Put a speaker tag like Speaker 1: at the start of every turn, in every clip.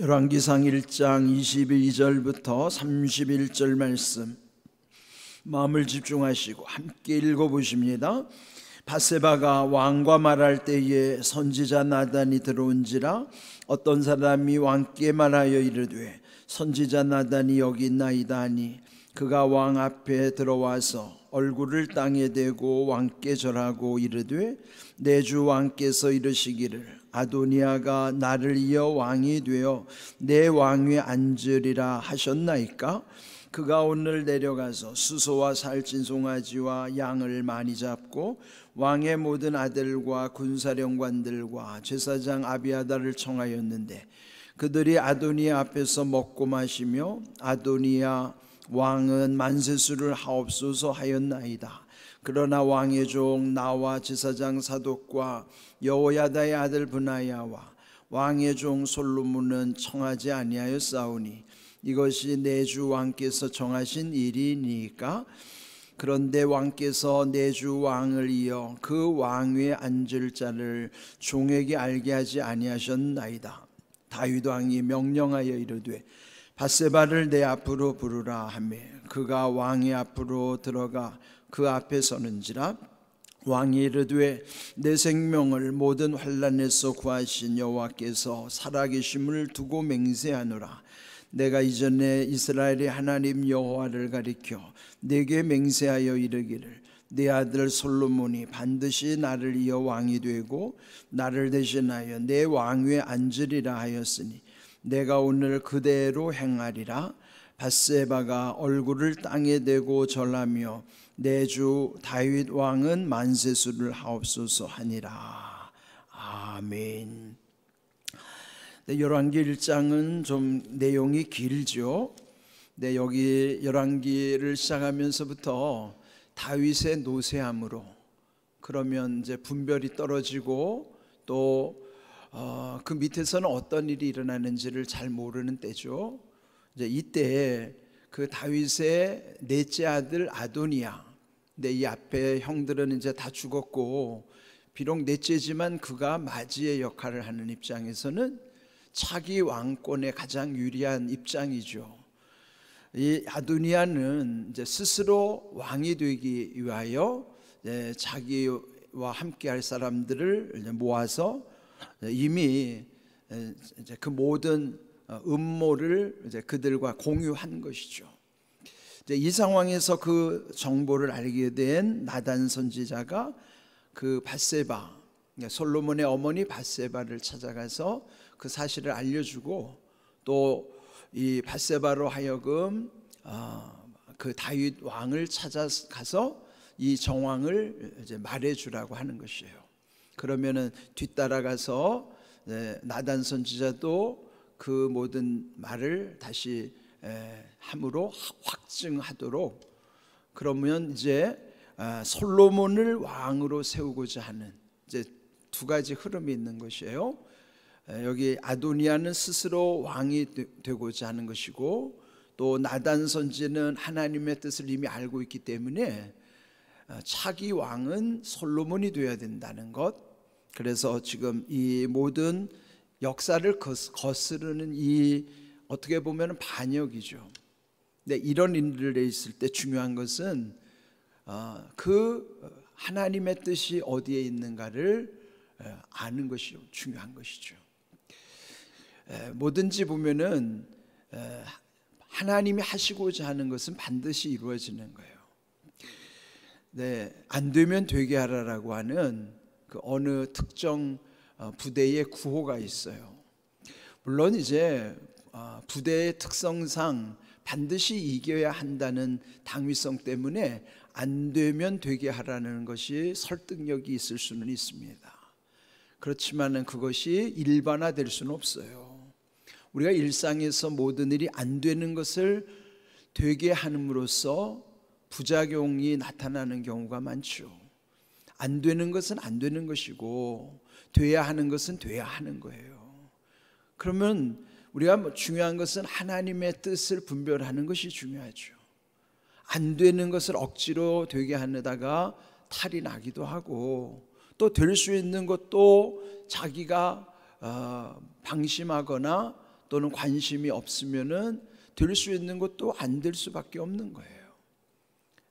Speaker 1: 열왕기상 1장 22절부터 31절 말씀 마음을 집중하시고 함께 읽어보십니다. 밧세바가 왕과 말할 때에 선지자 나단이 들어온지라 어떤 사람이 왕께 말하여 이르되 선지자 나단이 여기 있나이다 하니 그가 왕 앞에 들어와서 얼굴을 땅에 대고 왕께 절하고 이르되 내 주 왕께서 이르시기를 아도니아가 나를 이어 왕이 되어 내 왕위에 앉으리라 하셨나이까? 그가 오늘 내려가서 수소와 살찐 송아지와 양을 많이 잡고 왕의 모든 아들과 군사령관들과 제사장 아비아다를 청하였는데 그들이 아도니아 앞에서 먹고 마시며 아도니아 왕은 만세수를 하옵소서 하였나이다. 그러나 왕의 종 나와 제사장 사독과 여호야다의 아들 브나야와 왕의 종 솔로몬은 청하지 아니하였사오니 이것이 내 주 왕께서 정하신 일이니까. 그런데 왕께서 내 주 왕을 이어 그 왕위에 앉을 자를 종에게 알게 하지 아니하셨나이다. 다윗 왕이 명령하여 이르되 밧세바를 내 앞으로 부르라 하며 그가 왕의 앞으로 들어가 그 앞에 서는지라. 왕이 이르되 내 생명을 모든 환난에서 구하신 여호와께서 살아계심을 두고 맹세하노라. 내가 이전에 이스라엘의 하나님 여호와를 가리켜 내게 맹세하여 이르기를 내 아들 솔로몬이 반드시 나를 이어 왕이 되고 나를 대신하여 내 왕위에 앉으리라 하였으니 내가 오늘 그대로 행하리라. 밧세바가 얼굴을 땅에 대고 절하며 내 주 다윗 왕은 만세수를 하옵소서 하니라. 아멘. 열왕기 1장은 좀 내용이 길죠. 여기 열왕기를 시작하면서부터 다윗의 노쇠함으로 그러면 이제 분별이 떨어지고 또 그 밑에서는 어떤 일이 일어나는지를 잘 모르는 때죠. 이제 이때 그 다윗의 넷째 아들 아도니아, 근데 이 앞에 형들은 이제 다 죽었고 비록 넷째지만 그가 맞이의 역할을 하는 입장에서는 차기 왕권에 가장 유리한 입장이죠. 이 아도니아는 이제 스스로 왕이 되기 위하여 자기와 함께할 사람들을 모아서 이미 이제 그 모든 음모를 이제 그들과 공유한 것이죠. 이제 이 상황에서 그 정보를 알게 된 나단 선지자가 그 밧세바, 솔로몬의 어머니 밧세바를 찾아가서 그 사실을 알려주고 또 이 밧세바로 하여금 그 다윗 왕을 찾아가서 이 정황을 이제 말해주라고 하는 것이에요. 그러면은 뒤따라가서 나단 선지자도 그 모든 말을 다시 함으로 확증하도록, 그러면 이제 솔로몬을 왕으로 세우고자 하는 이제 두 가지 흐름이 있는 것이에요. 여기 아도니아는 스스로 왕이 되고자 하는 것이고 또 나단 선지는 하나님의 뜻을 이미 알고 있기 때문에 차기 왕은 솔로몬이 되어야 된다는 것. 그래서 지금 이 모든 역사를 거스르는 이 어떻게 보면 반역이죠. 근데 이런 일들에 있을 때 중요한 것은 그 하나님의 뜻이 어디에 있는가를 아는 것이 중요한 것이죠. 뭐든지 보면은 하나님이 하시고자 하는 것은 반드시 이루어지는 거예요. 안 되면 되게 하라라고 하는 그 어느 특정 부대의 구호가 있어요. 물론 이제 부대의 특성상 반드시 이겨야 한다는 당위성 때문에 안 되면 되게 하라는 것이 설득력이 있을 수는 있습니다. 그렇지만은 그것이 일반화될 수는 없어요. 우리가 일상에서 모든 일이 안 되는 것을 되게 함으로써 부작용이 나타나는 경우가 많죠. 안 되는 것은 안 되는 것이고 돼야 하는 것은 돼야 하는 거예요. 그러면 우리가 중요한 것은 하나님의 뜻을 분별하는 것이 중요하죠. 안 되는 것을 억지로 되게 하려다가 탈이 나기도 하고 또 될 수 있는 것도 자기가 방심하거나 또는 관심이 없으면은 될 수 있는 것도 안 될 수밖에 없는 거예요.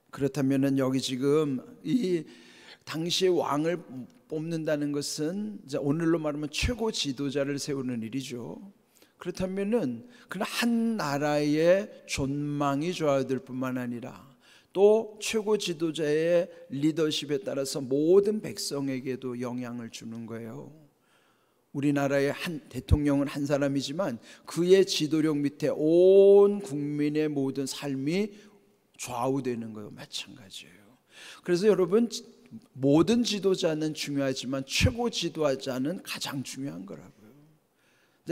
Speaker 1: 그렇다면은 여기 지금 이 당시의 왕을 뽑는다는 것은 이제 오늘로 말하면 최고 지도자를 세우는 일이죠. 그렇다면은 그냥 한 나라의 존망이 좌우될 뿐만 아니라 또 최고 지도자의 리더십에 따라서 모든 백성에게도 영향을 주는 거예요. 우리나라의 한 대통령은 한 사람이지만 그의 지도력 밑에 온 국민의 모든 삶이 좌우되는 거예요. 마찬가지예요. 그래서 여러분, 모든 지도자는 중요하지만 최고 지도자는 가장 중요한 거라고요.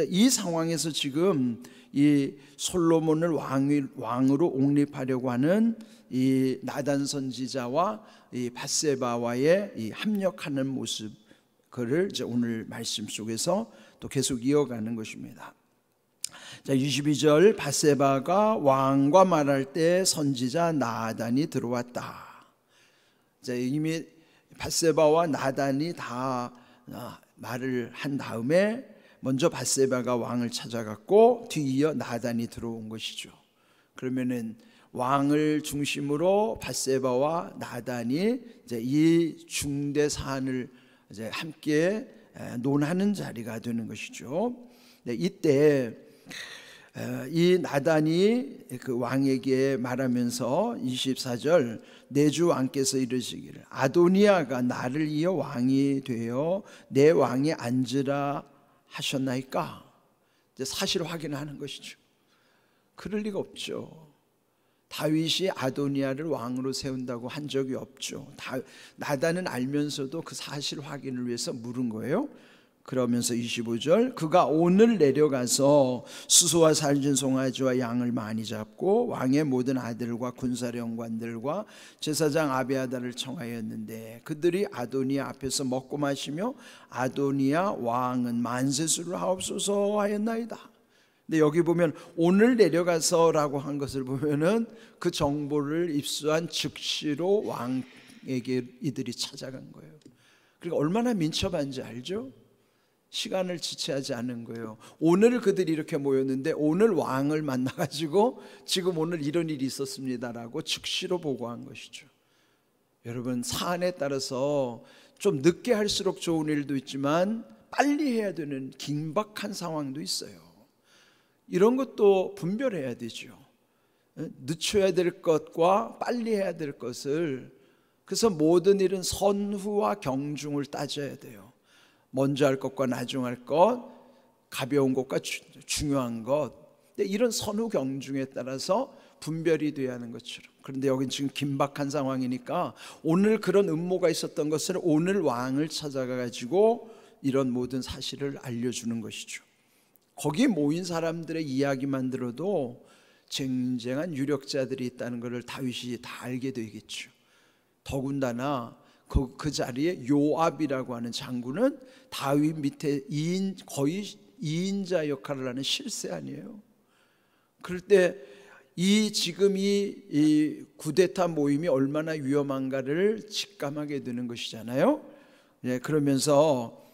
Speaker 1: 이 상황에서 지금 이 솔로몬을 왕으로 옹립하려고 하는 이 나단 선지자와 이 밧세바와의 이 합력하는 모습, 그를 이제 오늘 말씀 속에서 또 계속 이어가는 것입니다. 자, 22절, 밧세바가 왕과 말할 때 선지자 나단이 들어왔다. 자, 이미 밧세바와 나단이 다 말을 한 다음에 먼저 밧세바가 왕을 찾아갔고 뒤이어 나단이 들어온 것이죠. 그러면은 왕을 중심으로 밧세바와 나단이 이제 이 중대 사안을 이제 함께 논하는 자리가 되는 것이죠. 이때 이 나단이 그 왕에게 말하면서 24절, 내 주 왕께서 이르시기를 아도니아가 나를 이어 왕이 되어 내 왕에 앉으라 하셨나이까? 이제 사실 확인하는 것이죠. 그럴 리가 없죠. 다윗이 아도니아를 왕으로 세운다고 한 적이 없죠. 나단은 알면서도 그 사실 확인을 위해서 물은 거예요. 그러면서 25절, 그가 오늘 내려가서 수소와 살진 송아지와 양을 많이 잡고 왕의 모든 아들과 군사령관들과 제사장 아비아달을 청하였는데 그들이 아도니아 앞에서 먹고 마시며 아도니아 왕은 만세수를 하옵소서 하였나이다. 근데 여기 보면 오늘 내려가서라고 한 것을 보면은 그 정보를 입수한 즉시로 왕에게 이들이 찾아간 거예요. 그러니까 얼마나 민첩한지 알죠? 시간을 지체하지 않은 거예요. 오늘 그들이 이렇게 모였는데 오늘 왕을 만나가지고 지금 오늘 이런 일이 있었습니다라고 즉시로 보고한 것이죠. 여러분, 사안에 따라서 좀 늦게 할수록 좋은 일도 있지만 빨리 해야 되는 긴박한 상황도 있어요. 이런 것도 분별해야 되죠. 늦춰야 될 것과 빨리 해야 될 것을. 그래서 모든 일은 선후와 경중을 따져야 돼요. 먼저 할 것과 나중 할 것, 가벼운 것과 중요한 것, 이런 선후 경중에 따라서 분별이 돼야 하는 것처럼. 그런데 여긴 지금 긴박한 상황이니까 오늘 그런 음모가 있었던 것을 오늘 왕을 찾아가 가지고 이런 모든 사실을 알려주는 것이죠. 거기에 모인 사람들의 이야기만 들어도 쟁쟁한 유력자들이 있다는 것을 다윗이 다 알게 되겠죠. 더군다나 그 자리에 요압이라고 하는 장군은 다윗 밑에 거의 2인자 역할을 하는 실세 아니에요. 그럴 때 지금 이 쿠데타 모임이 얼마나 위험한가를 직감하게 되는 것이잖아요. 그러면서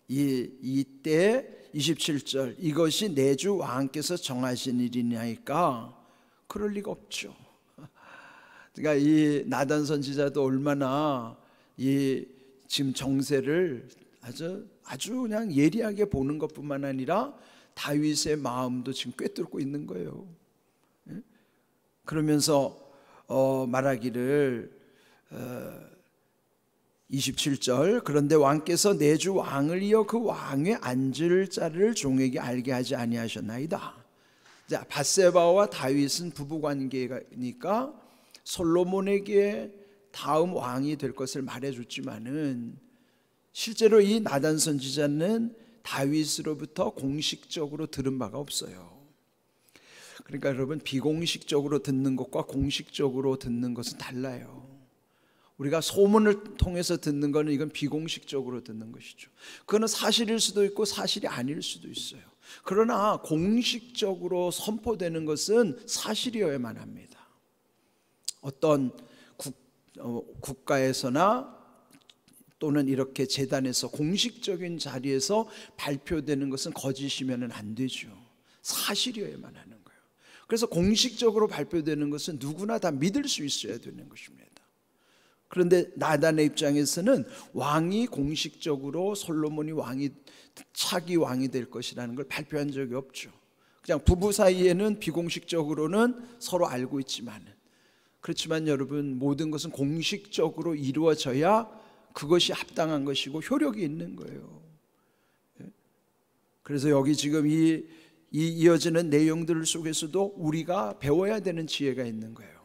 Speaker 1: 이때 27절, 이것이 내 주 왕께서 정하신 일이냐니까? 그럴 리가 없죠. 그러니까 이 나단 선지자도 얼마나 이 지금 정세를 아주 그냥 예리하게 보는 것뿐만 아니라 다윗의 마음도 지금 꿰뚫고 있는 거예요. 그러면서 말하기를 27절, 그런데 왕께서 내 주 왕을 이어 그 왕에 앉을 자를 종에게 알게 하지 아니하셨나이다. 자, 밧세바와 다윗은 부부관계니까 솔로몬에게 다음 왕이 될 것을 말해줬지만은 실제로 이 나단 선지자는 다윗으로부터 공식적으로 들은 바가 없어요. 그러니까 여러분, 비공식적으로 듣는 것과 공식적으로 듣는 것은 달라요. 우리가 소문을 통해서 듣는 것은 이건 비공식적으로 듣는 것이죠. 그거는 사실일 수도 있고 사실이 아닐 수도 있어요. 그러나 공식적으로 선포되는 것은 사실이어야만 합니다. 어떤 국가에서나 또는 이렇게 재단에서 공식적인 자리에서 발표되는 것은 거짓이면 안 되죠. 사실이어야만 하는 거예요. 그래서 공식적으로 발표되는 것은 누구나 다 믿을 수 있어야 되는 것입니다. 그런데 나단의 입장에서는 왕이 공식적으로 솔로몬이 왕이 차기 왕이 될 것이라는 걸 발표한 적이 없죠. 그냥 부부 사이에는 비공식적으로는 서로 알고 있지만, 그렇지만 여러분, 모든 것은 공식적으로 이루어져야 그것이 합당한 것이고 효력이 있는 거예요. 그래서 여기 지금 이 이어지는 내용들 속에서도 우리가 배워야 되는 지혜가 있는 거예요.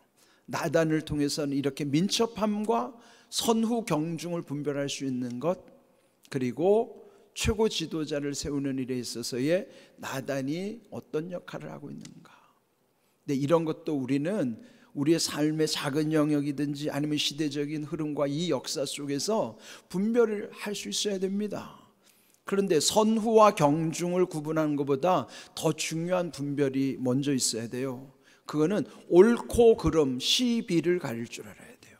Speaker 1: 나단을 통해서는 이렇게 민첩함과 선후 경중을 분별할 수 있는 것, 그리고 최고 지도자를 세우는 일에 있어서의 나단이 어떤 역할을 하고 있는가. 근데 이런 것도 우리는 우리의 삶의 작은 영역이든지 아니면 시대적인 흐름과 이 역사 속에서 분별을 할 수 있어야 됩니다. 그런데 선후와 경중을 구분하는 것보다 더 중요한 분별이 먼저 있어야 돼요. 그거는 옳고 그름, 시비를 가릴 줄 알아야 돼요.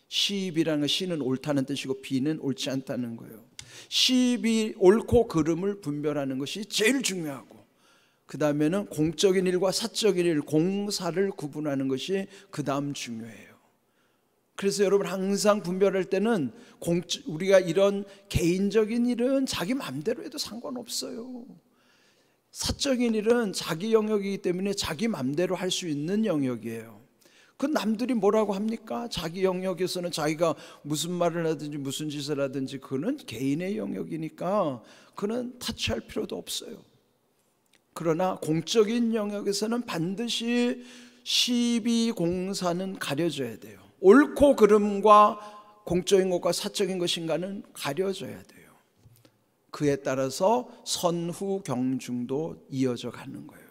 Speaker 1: 시비라는 건 시는 옳다는 뜻이고 비는 옳지 않다는 거예요. 시비, 옳고 그름을 분별하는 것이 제일 중요하고, 그 다음에는 공적인 일과 사적인 일, 공사를 구분하는 것이 그 다음 중요해요. 그래서 여러분, 항상 분별할 때는 우리가 이런 개인적인 일은 자기 마음대로 해도 상관없어요. 사적인 일은 자기 영역이기 때문에 자기 마음대로 할 수 있는 영역이에요. 그 남들이 뭐라고 합니까? 자기 영역에서는 자기가 무슨 말을 하든지 무슨 짓을 하든지 그거는 개인의 영역이니까 그는 타치할 필요도 없어요. 그러나 공적인 영역에서는 반드시 시비 공사는 가려져야 돼요. 옳고 그름과 공적인 것과 사적인 것인가는 가려져야 돼요. 그에 따라서 선후 경중도 이어져 가는 거예요.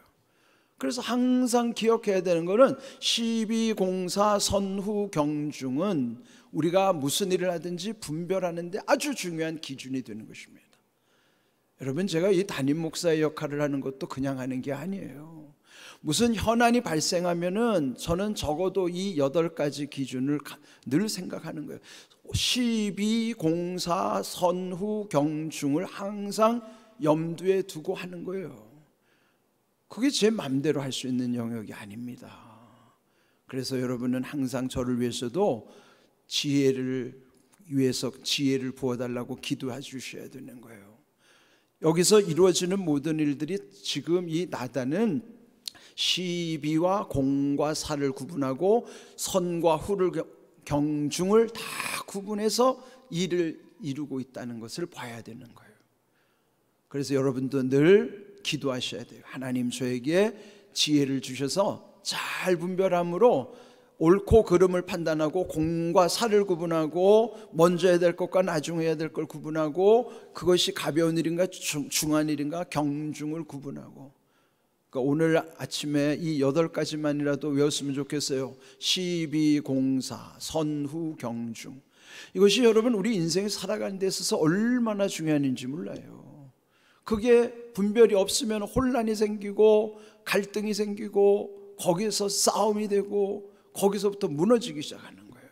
Speaker 1: 그래서 항상 기억해야 되는 것은 시비 공사 선후 경중은 우리가 무슨 일을 하든지 분별하는 데 아주 중요한 기준이 되는 것입니다. 여러분, 제가 이 담임 목사의 역할을 하는 것도 그냥 하는 게 아니에요. 무슨 현안이 발생하면은 저는 적어도 이 8가지 기준을 늘 생각하는 거예요. 시비, 공사, 선후, 경중을 항상 염두에 두고 하는 거예요. 그게 제 마음대로 할 수 있는 영역이 아닙니다. 그래서 여러분은 항상 저를 위해서도 지혜를 부어달라고 기도해 주셔야 되는 거예요. 여기서 이루어지는 모든 일들이 지금 이 나단은 시비와 공과 사를 구분하고 선과 후를 경중을 다 구분해서 일을 이루고 있다는 것을 봐야 되는 거예요. 그래서 여러분도 늘 기도하셔야 돼요. 하나님, 저에게 지혜를 주셔서 잘 분별함으로 옳고 그름을 판단하고 공과 사를 구분하고 먼저 해야 될 것과 나중에 해야 될 걸 구분하고 그것이 가벼운 일인가 중한 일인가 경중을 구분하고, 그러니까 오늘 아침에 이 8가지만이라도 외웠으면 좋겠어요. 시비, 공사, 선후, 경중. 이것이 여러분 우리 인생을 살아가는 데 있어서 얼마나 중요한 일인지 몰라요. 그게 분별이 없으면 혼란이 생기고 갈등이 생기고 거기에서 싸움이 되고 거기서부터 무너지기 시작하는 거예요.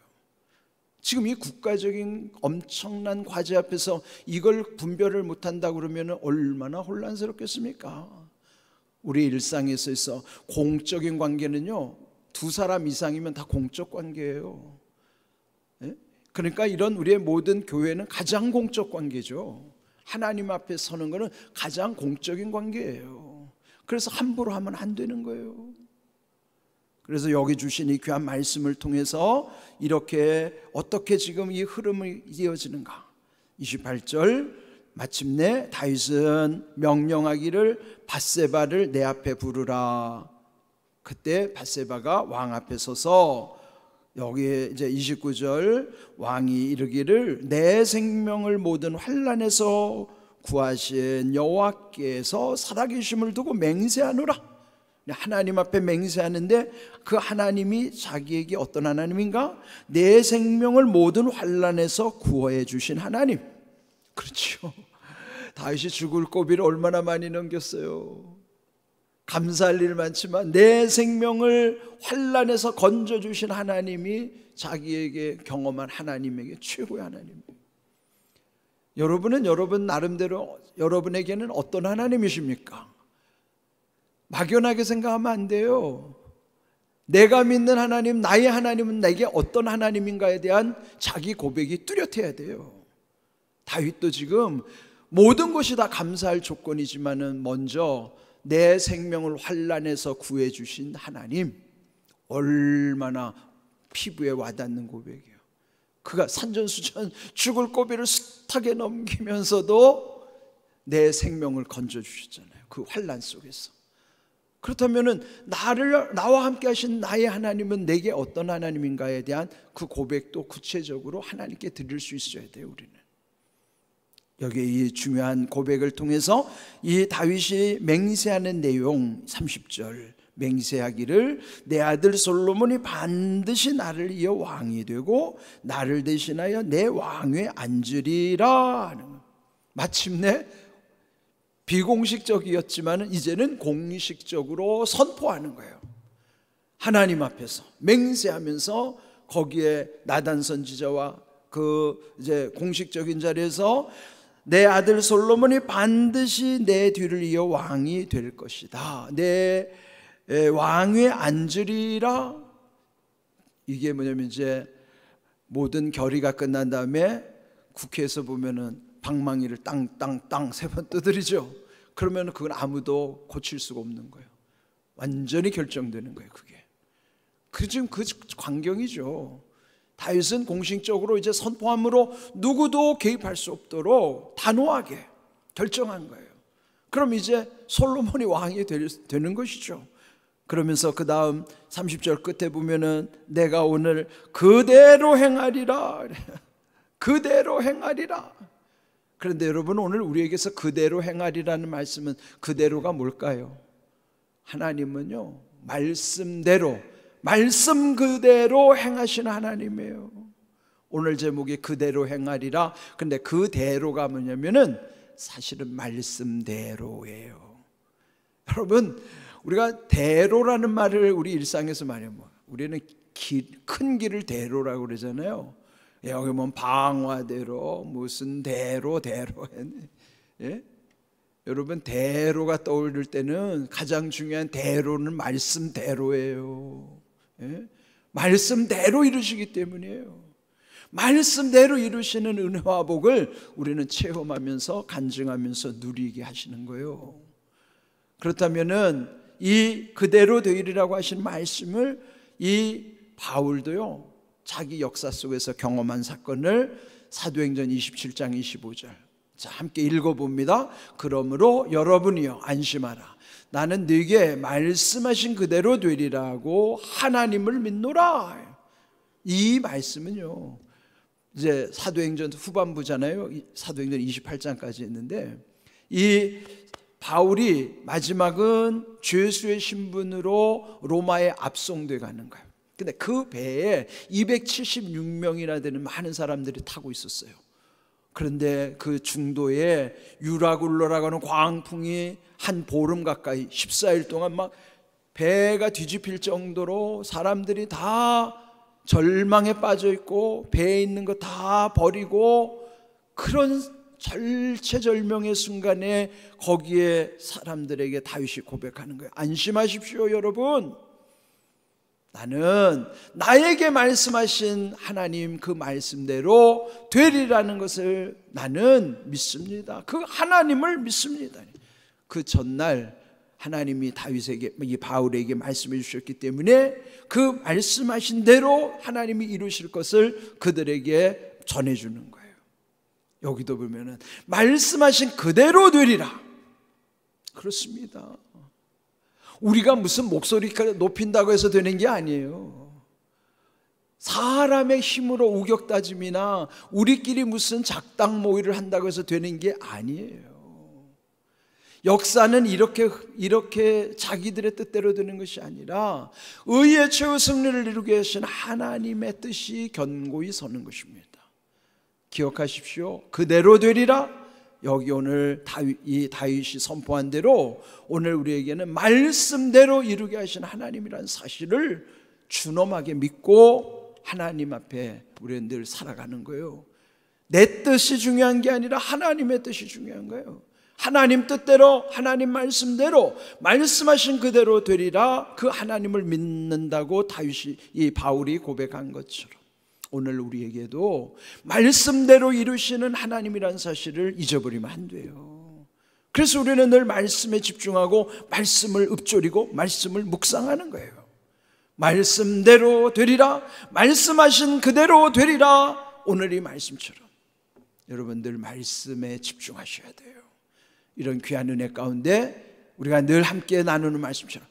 Speaker 1: 지금 이 국가적인 엄청난 과제 앞에서 이걸 분별을 못한다 그러면 얼마나 혼란스럽겠습니까? 우리 일상에서 있어 공적인 관계는요, 2사람 이상이면 다 공적 관계예요. 그러니까 이런 우리의 모든 교회는 가장 공적 관계죠. 하나님 앞에 서는 것은 가장 공적인 관계예요. 그래서 함부로 하면 안 되는 거예요. 그래서 여기 주신 이 귀한 말씀을 통해서 이렇게 어떻게 지금 이 흐름이 이어지는가. 28절, 마침내 다윗은 명령하기를 밧세바를 내 앞에 부르라. 그때 밧세바가 왕 앞에 서서, 여기에 이제 29절, 왕이 이르기를 내 생명을 모든 환난에서 구하신 여호와께서 살아계심을 두고 맹세하노라. 하나님 앞에 맹세하는데 그 하나님이 자기에게 어떤 하나님인가? 내 생명을 모든 환난에서 구원해 주신 하나님. 그렇죠. 다윗이 죽을 고비를 얼마나 많이 넘겼어요. 감사할 일 많지만 내 생명을 환난에서 건져주신 하나님이 자기에게 경험한 하나님에게 최고의 하나님이에요. 여러분은 여러분 나름대로 여러분에게는 어떤 하나님이십니까? 막연하게 생각하면 안 돼요. 내가 믿는 하나님, 나의 하나님은 내게 어떤 하나님인가에 대한 자기 고백이 뚜렷해야 돼요. 다윗도 지금 모든 것이 다 감사할 조건이지만은 먼저 내 생명을 환난에서 구해주신 하나님, 얼마나 피부에 와닿는 고백이에요. 그가 산전수전 죽을 고비를 숱하게 넘기면서도 내 생명을 건져주셨잖아요. 그 환난 속에서. 그렇다면은 나와 함께 하신 나의 하나님은 내게 어떤 하나님인가에 대한 그 고백도 구체적으로 하나님께 드릴 수 있어야 돼요. 우리는 여기 이 중요한 고백을 통해서 이 다윗이 맹세하는 내용 30절 맹세하기를 내 아들 솔로몬이 반드시 나를 이어 왕이 되고 나를 대신하여 내 왕위에 앉으리라 하는 거예요. 마침내 비공식적이었지만 이제는 공식적으로 선포하는 거예요. 하나님 앞에서 맹세하면서 거기에 나단 선지자와 그 이제 공식적인 자리에서 내 아들 솔로몬이 반드시 내 뒤를 이어 왕이 될 것이다. 내 왕위에 앉으리라. 이게 뭐냐면 이제 모든 결의가 끝난 다음에 국회에서 보면은 방망이를 땅땅땅 3번 두드리죠. 그러면 그건 아무도 고칠 수가 없는 거예요. 완전히 결정되는 거예요. 그게 지금 그 광경이죠. 다윗은 공식적으로 이제 선포함으로 누구도 개입할 수 없도록 단호하게 결정한 거예요. 그럼 이제 솔로몬이 왕이 되는 것이죠. 그러면서 그 다음 30절 끝에 보면은 내가 오늘 그대로 행하리라. 그대로 행하리라. 그런데 여러분, 오늘 우리에게서 그대로 행하리라는 말씀은 그대로가 뭘까요? 하나님은요, 말씀대로, 말씀 그대로 행하시는 하나님이에요. 오늘 제목이 그대로 행하리라. 근데 그대로가 뭐냐면은 사실은 말씀대로예요. 여러분, 우리가 대로라는 말을 우리 일상에서 많이 해요. 우리는 큰 길을 대로라고 그러잖아요. 여기 뭐 방화대로 무슨 대로 예? 여러분, 대로가 떠오를 때는 가장 중요한 대로는 말씀대로예요. 예? 말씀대로 이루시기 때문이에요. 말씀대로 이루시는 은혜와 복을 우리는 체험하면서 간증하면서 누리게 하시는 거예요. 그렇다면은 이 그대로 되리라고 하신 말씀을 이 바울도요, 자기 역사 속에서 경험한 사건을 사도행전 27장 25절, 자, 함께 읽어봅니다. 그러므로 여러분이여 안심하라. 나는 네게 말씀하신 그대로 되리라고 하나님을 믿노라. 이 말씀은요, 이제 사도행전 후반부잖아요. 사도행전 28장까지 했는데, 이 바울이 마지막은 죄수의 신분으로 로마에 압송돼 가는 거예요. 근데 그 배에 276명이나 되는 많은 사람들이 타고 있었어요. 그런데 그 중도에 유라굴로라고 하는 광풍이 한 보름 가까이 14일 동안 막 배가 뒤집힐 정도로 사람들이 다 절망에 빠져 있고 배에 있는 거 다 버리고, 그런 절체절명의 순간에 거기에 사람들에게 다윗이 고백하는 거예요. 안심하십시오 여러분, 나는 나에게 말씀하신 하나님 그 말씀대로 되리라는 것을 나는 믿습니다. 그 하나님을 믿습니다. 그 전날 하나님이 다윗에게, 이 바울에게 말씀해 주셨기 때문에 그 말씀하신 대로 하나님이 이루실 것을 그들에게 전해주는 거예요. 여기도 보면은 말씀하신 그대로 되리라. 그렇습니다. 우리가 무슨 목소리 높인다고 해서 되는 게 아니에요. 사람의 힘으로 우격다짐이나 우리끼리 무슨 작당 모의를 한다고 해서 되는 게 아니에요. 역사는 이렇게 자기들의 뜻대로 되는 것이 아니라 의의 최후 승리를 이루게 하신 하나님의 뜻이 견고히 서는 것입니다. 기억하십시오. 그대로 되리라. 여기 오늘 이 다윗이 선포한 대로 오늘 우리에게는 말씀대로 이루게 하신 하나님이라는 사실을 준엄하게 믿고 하나님 앞에 우리는 늘 살아가는 거예요. 내 뜻이 중요한 게 아니라 하나님의 뜻이 중요한 거예요. 하나님 뜻대로, 하나님 말씀대로, 말씀하신 그대로 되리라. 그 하나님을 믿는다고 바울이 고백한 것처럼 오늘 우리에게도 말씀대로 이루시는 하나님이라는 사실을 잊어버리면 안 돼요. 그래서 우리는 늘 말씀에 집중하고 말씀을 읊조리고 말씀을 묵상하는 거예요. 말씀대로 되리라, 말씀하신 그대로 되리라. 오늘 이 말씀처럼 여러분들 말씀에 집중하셔야 돼요. 이런 귀한 은혜 가운데 우리가 늘 함께 나누는 말씀처럼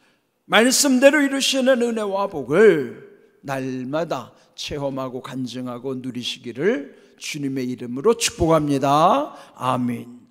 Speaker 1: 말씀대로 이루시는 은혜와 복을 날마다 체험하고 간증하고 누리시기를 주님의 이름으로 축복합니다. 아멘.